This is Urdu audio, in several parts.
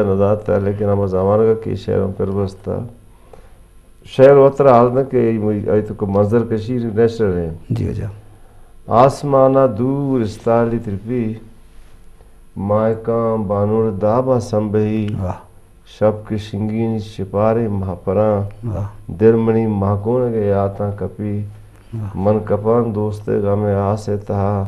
نزات ہے لیکن ہم زمانہ کا کی شہر ہم کر بستا شہر وطر حال نہ کہ ایتو کو منظر کشیر نیچرل ہے جی وجہ آسمانہ دور استالی ترپی مائکاں بانور دابا سنبہی شب کی شنگین شپارے مہاپراں درمنی مہکون کے آتاں کپی من کپان دوستے غم آسے تہا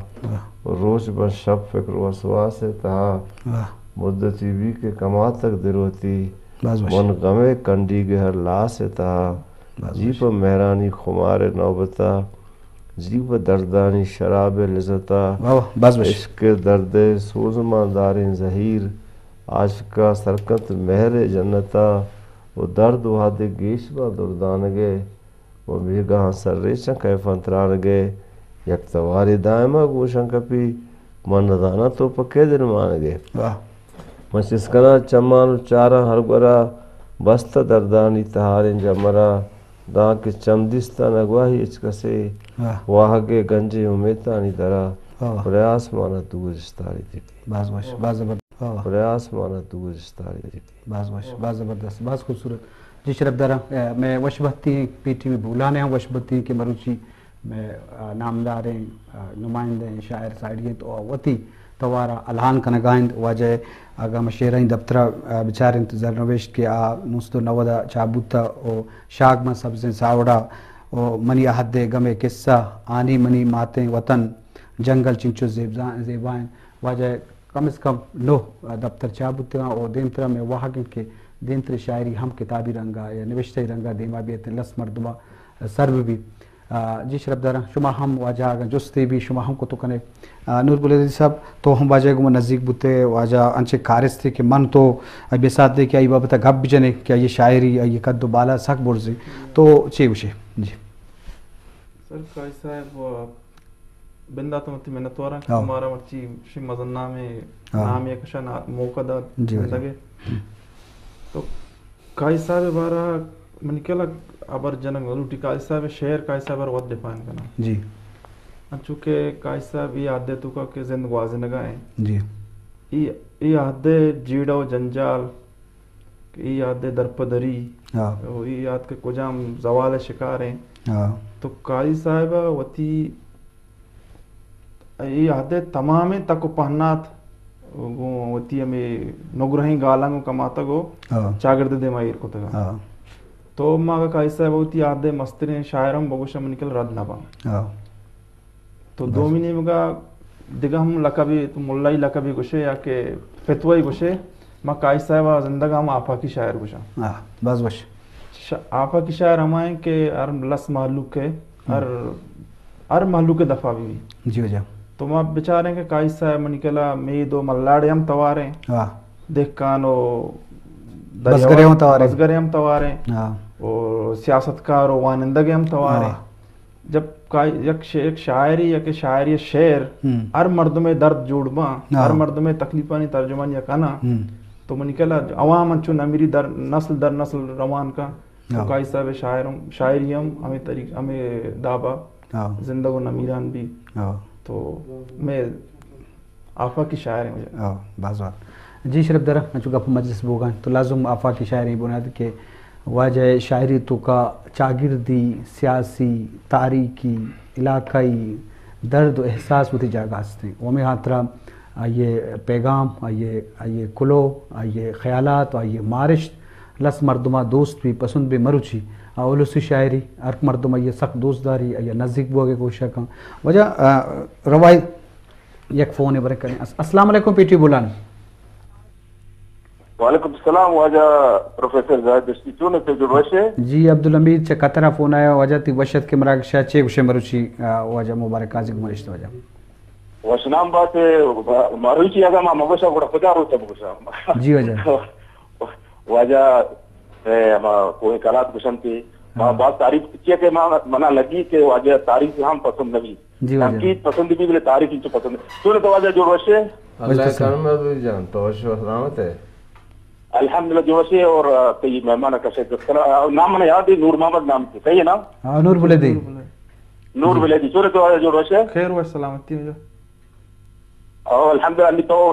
روش بن شب فکر وسواس تہا مدتی بھی کے کما تک دروتی من غمے کنڈی گہر لاس تہا جیپ مہرانی خمار نوبتا جیپ دردانی شراب لذتا عشق درد سوزماں داریں زہیر عاشقہ سرکت مہر جنتا وہ درد وحد گیشبہ دردانگے وہ بیگاں سر ریچن کیفن ترانگے یک تواری دائمہ گوشن کپی من ندانا تو پکے دن مانگے من چسکنا چمان چارا ہر گرا بست دردانی تہاریں جمرا داں کے چمدستا نگواہی اچکسے واہگے گنجے امیتانی درا پریاس مانا دور استاری دیتی پریاس مانا دور استاری دیتی باز زبردست باز خوبصورت جی شرف دارا میں وشبتی پی ٹی میں بولانے ہیں وشبتی کے مروچی میں نامداریں نمائندیں شاعر سائڈیں تو وتی توارا الہان کنگائند واجہ آگا مشیرین دفترہ بچار انتظار نویشت کے نوستو نودا چابوتا او شاگ من سبزیں ساوڑا او منی احد گمے قصہ آنی منی ماتیں وطن جنگل چنچو زیبائیں واجہ کم از کم 9 دفتر چابوتا او دینترہ میں واحق کے دینتر شاعری ہم کتابی رنگا یا نوشتی رنگا دیما بیت لس مردمہ سرب بھی جی شرف دارا شما ہم واجہ آگا جستے بھی شما ہم کو تو کنے نور بلدی صاحب تو ہم واجہ گو نزدیک بوتے واجہ انچے کارس تھے کہ من تو بے ساتھ دے کہ آئی بابتا گھب بھی جنے کہ یہ شاعری یہ قد و بالا سک برزی تو چے وشے جی سر کائی صاحب بندہ تو متی محنت وارا کہ ہمارا مرچی شی مزنہ میں نام یک شا موقع دا لگے تو کائی صاحب بارا منی کلا ابر جنگ روٹی کائی صاحب شہر کائی صاحب ود ڈیفائن کرنا جی چونکہ کائی صاحب یہ عادے تو کا کہ زند گوازے نگائیں جی یہ عادے جیڑا و جنجال یہ عادے درپدری یہ عاد کے کجام زوال شکار ہیں تو کائی صاحب وتی یہ عادے تمام تک پہنات وتی ہمیں نگرہیں گالانگوں کماتا گو چاگرد دے مائر کو تگا تو ماں کائی صاحب ہوتی عادے مسترین شاعرم بگوشا منکل رد نبا تو دو مہینے مگا دیگا ہم لقبی تو ملائی لقبی گوشے یا کہ فتوئی گوشے ماں کائی صاحب زندگاہ ہم آفا کی شاعر گوشا بس وش آفا کی شاعر ہمائیں کہ ہر لس محلوق ہے ہر محلوق دفعہ بھی جی وجہ تو ماں بچاریں کہ کائی صاحب منکلا میں دو ملاڑے ہم تواریں دیکھ کانو بزگرے ہم تواریں اور سیاستکار و وانندگے ہم تواریں جب ایک شاعری یا کہ شاعری شعر ہر مرد میں درد جوڑ ماں ہر مرد میں تکلیفانی ترجمان یا کنا تو منی کہلا عوام انچو نمیری در نسل روان کا تو کائی صاحب شاعری ہمیں طریق ہمیں دابا زندگو نمیران بھی تو میں آفا کی شاعر ہیں بعض بات جی شرف درہ انچو گپ مجلس بوگان تو لازم آفا کی شاعری بنیاد کہ واجہ شاعری تو کا چاگردی سیاسی تاریخی علاقائی درد و احساس ہوتی جاگہ ہستے ہیں وہ میں ہاتھرا آئیے پیغام آئیے کلو آئیے خیالات آئیے مارشت لس مردمہ دوست بھی پسند بھی مروچی اولوسی شاعری ارک مردمہ یہ سخت دوست داری آئیے نزدیک بوگے کوشش کن وجہ روائی یک فون برک کریں السلام علیکم پی ٹی بولان وعلیکم السلام واجہ پروفیسر زاہد دشتی چونے پہ جو وشے جی عبدالحمید چا قطرہ فون آیا واجہ تی وشت کے مراک شاہ چے گوشے مروچی واجہ مبارک آزی گمارشت واجہ وشنام بات مروچی آگا ماں مگوشا گوڑا خدا روتا مگوشا جی واجہ واجہ کوئی کلات گوشن تی بات تعریف کیا کہ منا لگی کہ واجہ تعریف ہم پسند نبی تنقید پسند بھی بلے تعریف انچو پسند چونے تو واجہ جو وشے اللہ کرم ہے جان تو وشو سلامت ہے الحمدللہ جو وشے اور کئی مہمانہ کا شکر نام منہ یاد ہے نور محمد نام تھی صحیح ہے نا نور بلدی نور بلدی چونے تو واجہ جو وشے خیر و سلامتی میں جو الحمدللہ تو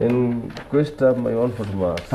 in quest of my own footmarks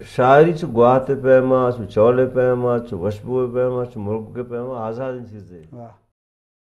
شاعری چ گواتے پیما چ چولے پیما چ وشبو پیما چ ملک کے پیما آزاد چیزیں